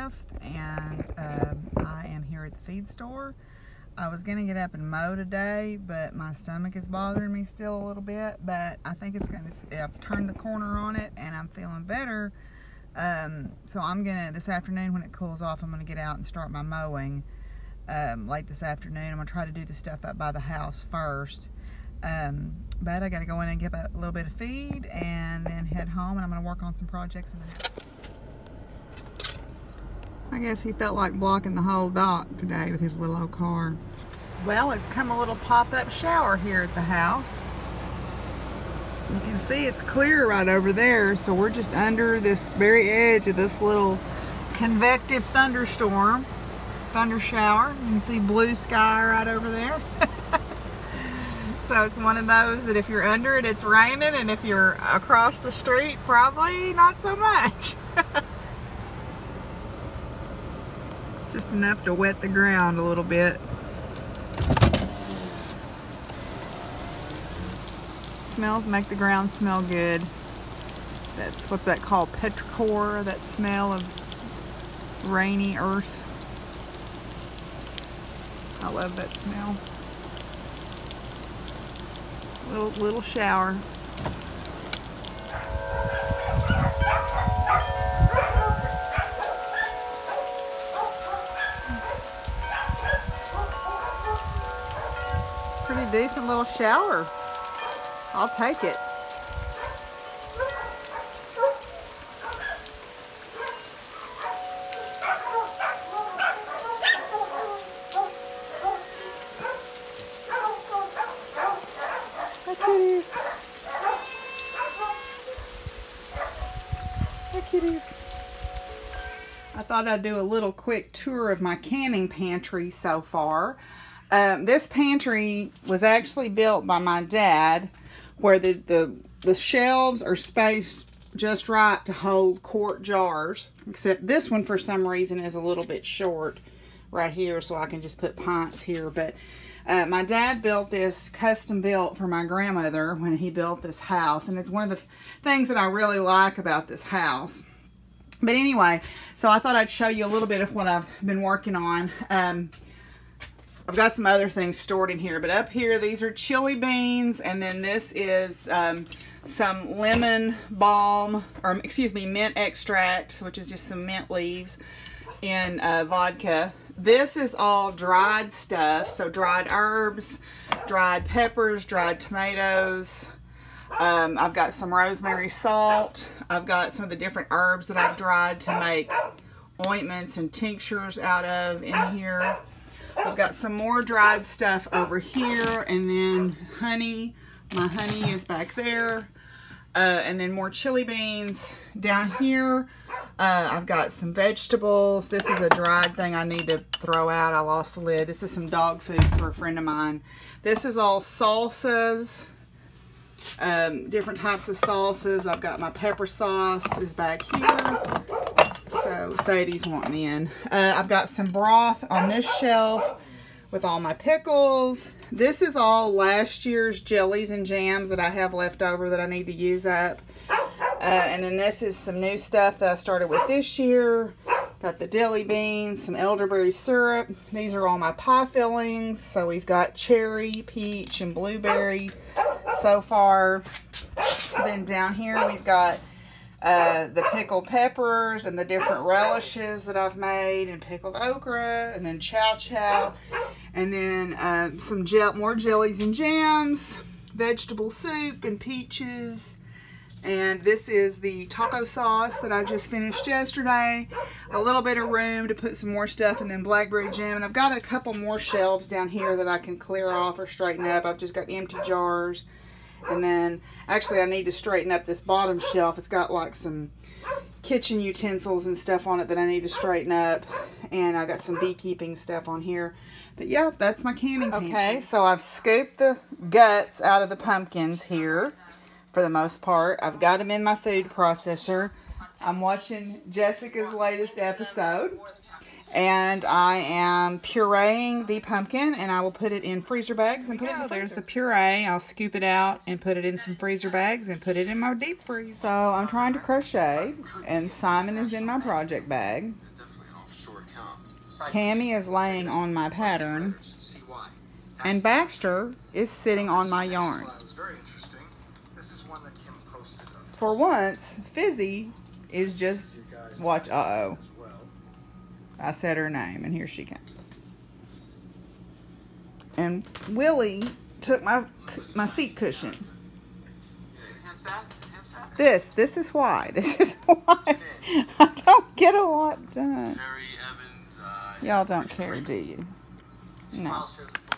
shift, and I am here at the feed store. I was going to get up and mow today, but my stomach is bothering me still a little bit, but I think I've turned the corner on it and I'm feeling better. So I'm going to, this afternoon when it cools off, I'm going to get out and start my mowing late this afternoon. I'm going to try to do the stuff up by the house first. But I got to go in and get a little bit of feed and then head home, and I'm going to work on some projects in the house. I guess he felt like blocking the whole dock today with his little old car. Well, it's come a little pop-up shower here at the house. You can see it's clear right over there, so we're just under this very edge of this little convective thunder shower. You can see blue sky right over there. So it's one of those that if you're under it, it's raining, and if you're across the street, probably not so much. Just enough to wet the ground a little bit. Smells make the ground smell good. That's what's that called, petrichor, that smell of rainy earth. I love that smell. Little shower. Pretty decent little shower. I'll take it. Hi, kitties. Hi, kitties. I thought I'd do a little quick tour of my canning pantry so far. This pantry was actually built by my dad, where the shelves are spaced just right to hold quart jars, except this one for some reason is a little bit short right here, so I can just put pints here. But my dad built this, custom built for my grandmother when he built this house, and it's one of the things that I really like about this house. But anyway, so I thought I'd show you a little bit of what I've been working on. I've got some other things stored in here, but up here, these are chili beans, and then this is some lemon balm, or excuse me, mint extract, which is just some mint leaves in vodka. This is all dried stuff, so dried herbs, dried peppers, dried tomatoes. I've got some rosemary salt. I've got some of the different herbs that I've dried to make ointments and tinctures out of in here. I've got some more dried stuff over here, and then honey. My honey is back there. And then more chili beans down here. I've got some vegetables. This is a dried thing I need to throw out. I lost the lid. This is some dog food for a friend of mine. This is all salsas. Different types of salsas. I've got my pepper sauce is back here. So Sadie's wanting in. I've got some broth on this shelf with all my pickles. This is all last year's jellies and jams that I have left over that I need to use up. And then this is some new stuff that I started with this year. Got the dilly beans, some elderberry syrup. These are all my pie fillings. So we've got cherry, peach, and blueberry so far. Then down here we've got the pickled peppers and the different relishes that I've made, and pickled okra, and then chow chow, and then some more jellies and jams, vegetable soup, and peaches. And this is the taco sauce that I just finished yesterday. A little bit of room to put some more stuff, and then blackberry jam. And I've got a couple more shelves down here that I can clear off or straighten up. I've just got empty jars. And then, actually, I need to straighten up this bottom shelf. It's got like some kitchen utensils and stuff on it that I need to straighten up. And I got some beekeeping stuff on here. But yeah, that's my canning pantry. Okay, so I've scooped the guts out of the pumpkins here for the most part. I've got them in my food processor. I'm watching Jessica's latest episode. And I am pureeing the pumpkin, and I will put it in freezer bags and put it in the freezer. There's the puree. I'll scoop it out and put it in some freezer bags and put it in my deep freeze. So I'm trying to crochet, and Simon is in my project bag. Cammy is laying on my pattern, and Baxter is sitting on my yarn. For once, Fizzy is just watch. Uh-oh. I said her name, and here she comes. And Willie took my seat cushion. This is why. This is why I don't get a lot done. Y'all don't care, do you? No.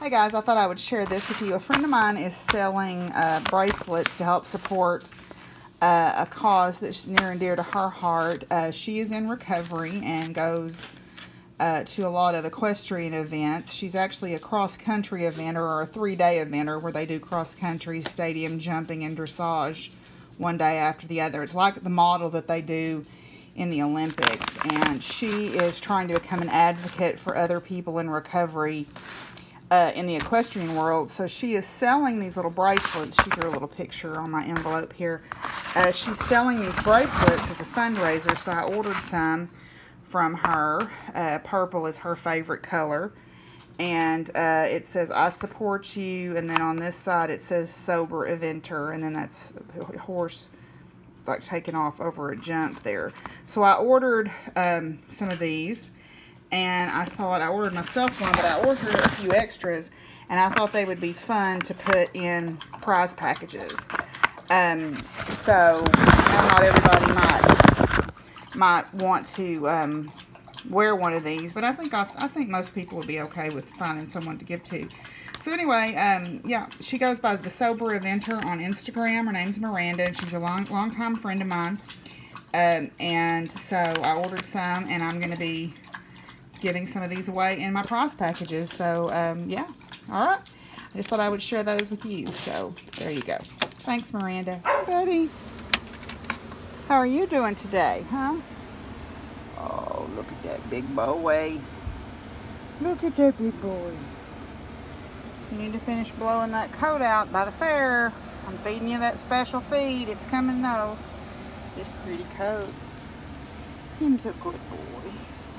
Hey guys, I thought I would share this with you. A friend of mine is selling bracelets to help support a cause that's near and dear to her heart. She is in recovery and goes to a lot of equestrian events. She's actually a cross-country eventer, or a 3-day eventer, where they do cross-country, stadium jumping, and dressage one day after the other. It's like the model that they do in the Olympics, and she is trying to become an advocate for other people in recovery in the equestrian world. So she is selling these little bracelets. She drew a little picture on my envelope here. She's selling these bracelets as a fundraiser, so I ordered some from her. Purple is her favorite color, and it says, "I support you," and then on this side it says "sober eventer," and then that's a horse like taking off over a jump there. So I ordered some of these, and I thought I ordered myself one, but I ordered a few extras, and I thought they would be fun to put in prize packages. So I know not everybody might want to wear one of these, but I think most people would be okay with finding someone to give to. So anyway, yeah, she goes by the Sober Eventer on Instagram. Her name's Miranda, and she's a long-time friend of mine. And so I ordered some, and I'm going to be giving some of these away in my prize packages. So, yeah. All right. I just thought I would share those with you. So, there you go. Thanks, Miranda. Hey, buddy. How are you doing today, huh? Oh, look at that big boy. Look at that big boy. You need to finish blowing that coat out by the fair. I'm feeding you that special feed. It's coming though. This pretty coat. He's a good boy.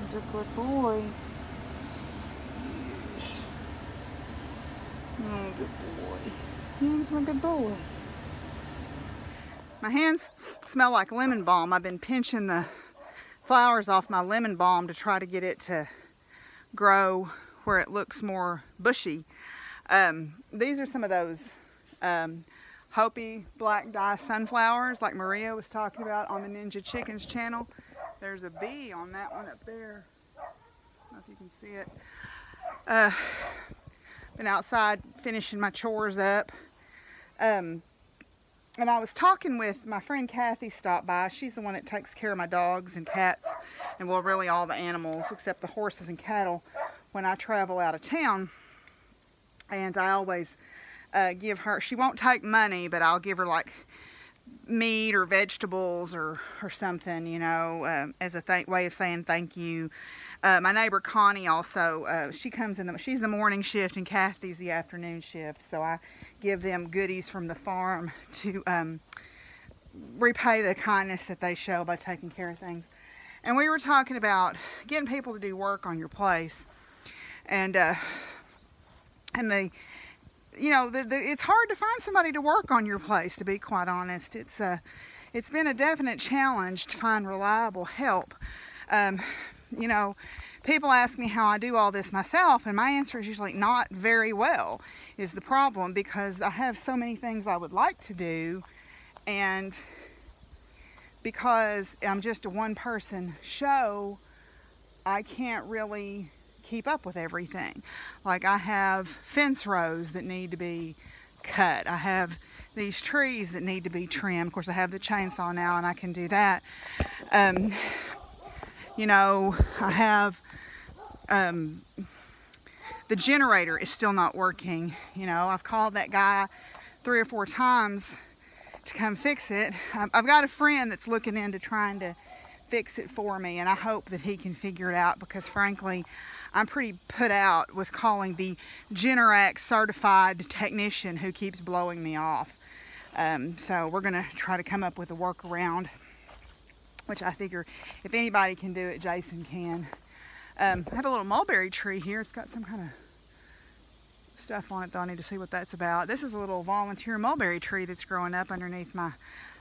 He's a good boy. Yes. Oh, good boy. He's my good boy. My hands smell like lemon balm. I've been pinching the flowers off my lemon balm to try to get it to grow where it looks more bushy. These are some of those Hopi black dye sunflowers like Maria was talking about on the Ninja Chickens channel. There's a bee on that one up there. I don't know if you can see it. Been outside finishing my chores up. And I was talking with my friend Kathy, stopped by. She's the one that takes care of my dogs and cats, and well, really all the animals except the horses and cattle when I travel out of town. And I always give her, she won't take money, but I'll give her like meat or vegetables or something, you know, as a way of saying thank you. My neighbor Connie also, she comes in, she's the morning shift and Kathy's the afternoon shift, so I give them goodies from the farm to repay the kindness that they show by taking care of things. And we were talking about getting people to do work on your place, and you know, it's hard to find somebody to work on your place, to be quite honest. It's been a definite challenge to find reliable help. You know, people ask me how I do all this myself, and my answer is usually not very well is the problem, because I have so many things I would like to do, and because I'm just a one-person show, I can't really keep up with everything. Like, I have fence rows that need to be cut. I have these trees that need to be trimmed. Of course, I have the chainsaw now, and I can do that. You know, I have the generator is still not working. You know, I've called that guy 3 or 4 times to come fix it. I've got a friend that's looking into trying to fix it for me, and I hope that he can figure it out, because frankly, I'm pretty put out with calling the Generac certified technician who keeps blowing me off. So we're gonna try to come up with a workaround, which I figure if anybody can do it, Jason can. I have a little mulberry tree here. It's got some kind of stuff on it though. I need to see what that's about. This is a little volunteer mulberry tree that's growing up underneath my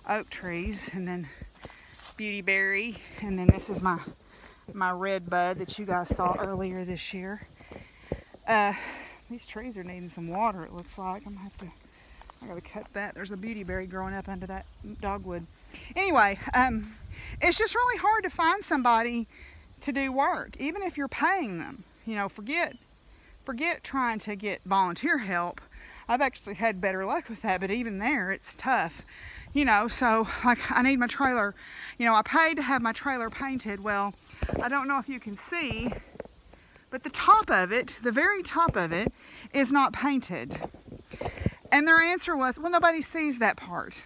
oak trees, and then beautyberry, and then this is my red bud that you guys saw earlier this year. These trees are needing some water, it looks like. I gotta cut that. There's a beautyberry growing up under that dogwood. Anyway, it's just really hard to find somebody to do work, even if you're paying them. You know, forget trying to get volunteer help. I've actually had better luck with that, but even there, it's tough. You know, so like I need my trailer, you know, I paid to have my trailer painted. Well, I don't know if you can see, but the top of it, the very top of it, is not painted. And their answer was, well, nobody sees that part.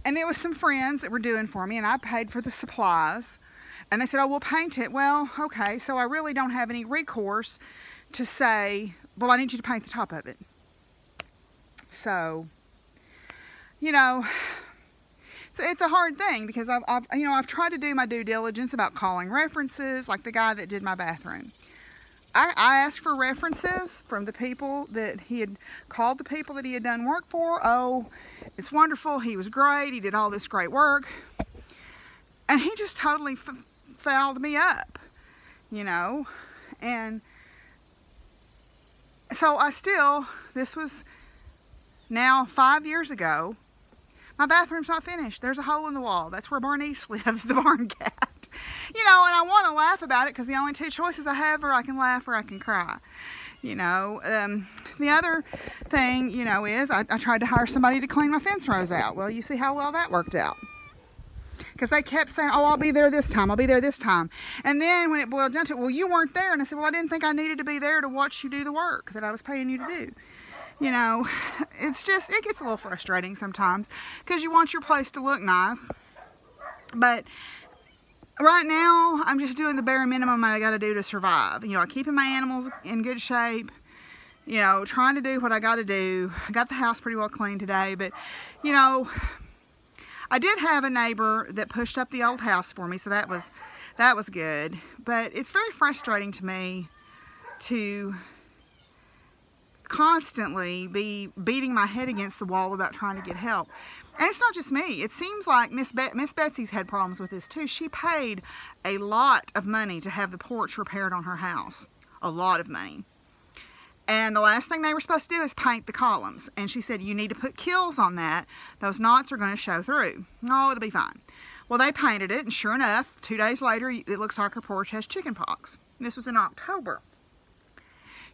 And it was some friends that were doing for me, and I paid for the supplies. And they said, oh, we'll paint it. Well, okay, so I really don't have any recourse to say, well, I need you to paint the top of it. So, you know, it's a hard thing because I've tried to do my due diligence about calling references, like the guy that did my bathroom. I asked for references from the people that he had called, the people that he had done work for. Oh, it's wonderful. He was great. He did all this great work. And he just totally fouled me up, you know. And so this was now 5 years ago. My bathroom's not finished. There's a hole in the wall. That's where Bernice lives, the barn cat. You know, and I want to laugh about it because the only two choices I have are I can laugh or I can cry. You know, the other thing, you know, is I tried to hire somebody to clean my fence rows out. Well, you see how well that worked out. Because they kept saying, oh, I'll be there this time. I'll be there this time. And then when it boiled down to it, well, you weren't there. And I said, well, I didn't think I needed to be there to watch you do the work that I was paying you to do. You know, it gets a little frustrating sometimes because you want your place to look nice. But right now, I'm just doing the bare minimum I got to do to survive. You know, I'm keeping my animals in good shape. You know, trying to do what I got to do. I got the house pretty well clean today. But, you know, I did have a neighbor that pushed up the old house for me. So that was good. But it's very frustrating to me to constantly be beating my head against the wall about trying to get help. And it's not just me. It seems like Miss Betsy's had problems with this too. She paid a lot of money to have the porch repaired on her house. A lot of money. And the last thing they were supposed to do is paint the columns. And she said, you need to put kills on that. Those knots are going to show through. Oh, it'll be fine. Well, they painted it, and sure enough, 2 days later, it looks like her porch has chicken pox. And this was in October.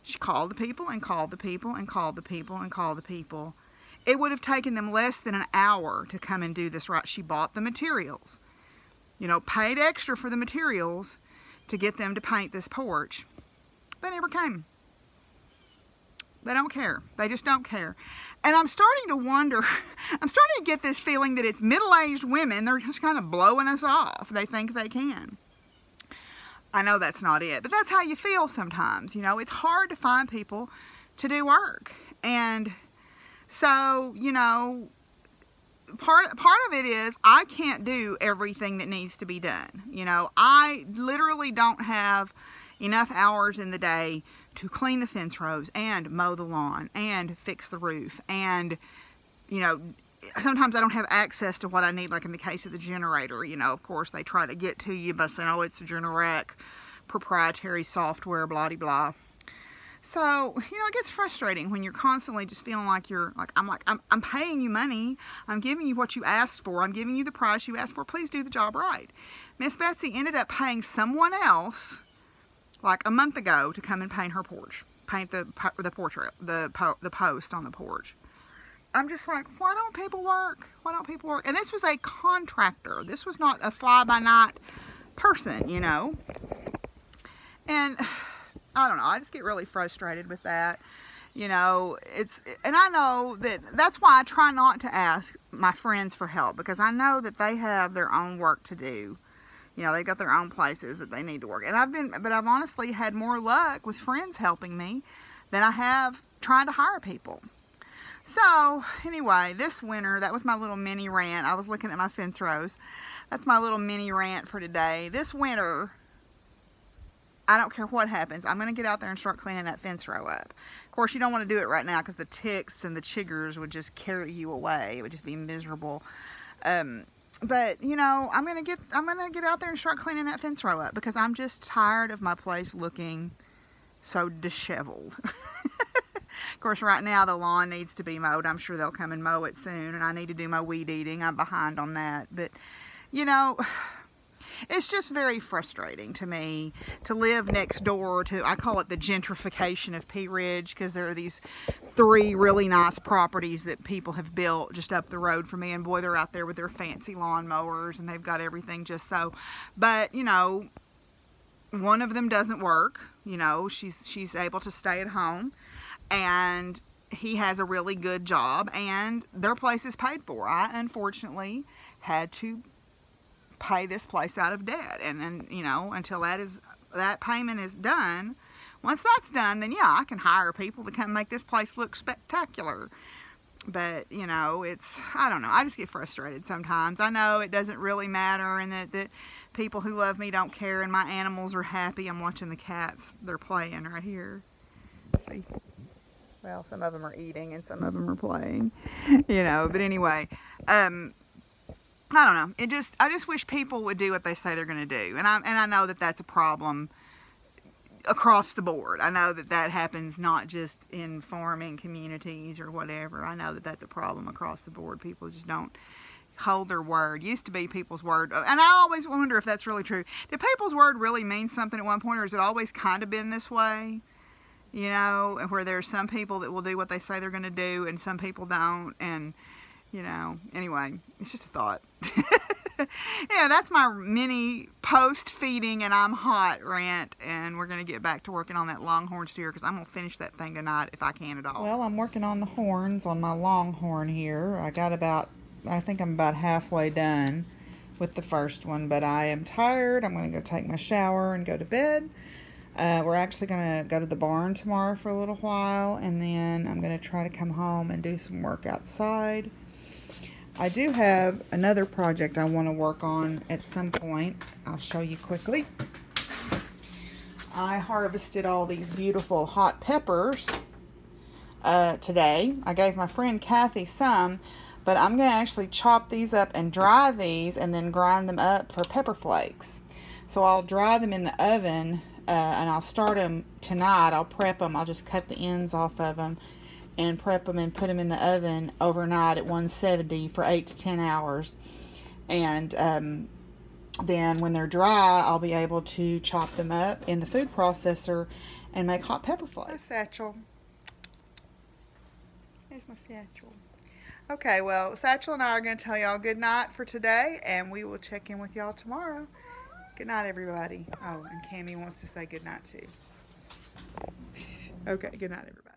She called the people and called the people and called the people and called the people. It would have taken them less than an hour to come and do this right. She bought the materials. You know, paid extra for the materials to get them to paint this porch. They never came. They don't care. They just don't care. And I'm starting to wonder, I'm starting to get this feeling that it's middle-aged women. They're just kind of blowing us off. They think they can. I know that's not it, but that's how you feel sometimes. You know, it's hard to find people to do work. And so, you know, part of it is I can't do everything that needs to be done. You know, I literally don't have enough hours in the day to clean the fence rows and mow the lawn and fix the roof. And, you know, sometimes I don't have access to what I need, like in the case of the generator. You know, of course, they try to get to you by saying, oh, it's a Generac proprietary software, blah-de-blah. So, you know, it gets frustrating when you're constantly just feeling like I'm paying you money. I'm giving you what you asked for. I'm giving you the price you asked for. Please do the job right. Miss Betsy ended up paying someone else, like a month ago, to come and paint her porch. Paint the post on the porch. I'm just like, why don't people work? Why don't people work? And this was a contractor. This was not a fly-by-night person, you know. And I don't know. I just get really frustrated with that. You know, and I know that's why I try not to ask my friends for help, because I know that they have their own work to do. You know, they've got their own places that they need to work. And I've honestly had more luck with friends helping me than I have trying to hire people. So, anyway, this winter, that was my little mini rant. I was looking at my fence rows. That's my little mini rant for today. This winter, I don't care what happens. I'm going to get out there and start cleaning that fence row up. Of course, you don't want to do it right now because the ticks and the chiggers would just carry you away. It would just be miserable. But you know, I'm gonna get out there and start cleaning that fence row up because I'm just tired of my place looking so disheveled. Of course, right now the lawn needs to be mowed. I'm sure they'll come and mow it soon, and I need to do my weed eating. I'm behind on that, but you know, it's just very frustrating to me to live next door to, I call it the gentrification of Pea Ridge, because there are these 3 really nice properties that people have built just up the road from me, and boy, they're out there with their fancy lawn mowers and they've got everything just so. But you know, one of them doesn't work. You know, she's able to stay at home, and he has a really good job, and their place is paid for. I unfortunately had to pay this place out of debt, and you know, until that payment is done, once that's done, then yeah, I can hire people to come make this place look spectacular. But you know, I don't know, I just get frustrated sometimes. I know it doesn't really matter, and that people who love me don't care, and my animals are happy. I'm watching the cats, they're playing right here. See, well, some of them are eating and some of them are playing, you know. But anyway, I don't know. I just wish people would do what they say they're going to do. And I know that that's a problem across the board. I know that that happens not just in farming communities or whatever. I know that that's a problem across the board. People just don't hold their word. Used to be people's word. And I always wonder if that's really true. Did people's word really mean something at one point, or has it always kind of been this way? You know, where there's some people that will do what they say they're going to do and some people don't. And you know, anyway, it's just a thought. Yeah, that's my mini post-feeding and I'm hot rant, and we're going to get back to working on that longhorn steer because I'm going to finish that thing tonight if I can at all. Well, I'm working on the horns on my longhorn here. I think I'm about halfway done with the first one, but I am tired. I'm going to go take my shower and go to bed. We're actually going to go to the barn tomorrow for a little while, and then I'm going to try to come home and do some work outside. I do have another project I want to work on at some point. I'll show you quickly. I harvested all these beautiful hot peppers today. I gave my friend Kathy some, but I'm going to actually chop these up and dry these and then grind them up for pepper flakes. So I'll dry them in the oven and I'll start them tonight. I'll prep them. I'll just cut the ends off of them and prep them and put them in the oven overnight at 170 for 8 to 10 hours. And then when they're dry, I'll be able to chop them up in the food processor and make hot pepper flakes. My Satchel. There's my Satchel. Okay, well, Satchel and I are going to tell y'all good night for today, and we will check in with y'all tomorrow. Good night, everybody. Oh, and Cammie wants to say good night too. Okay, good night, everybody.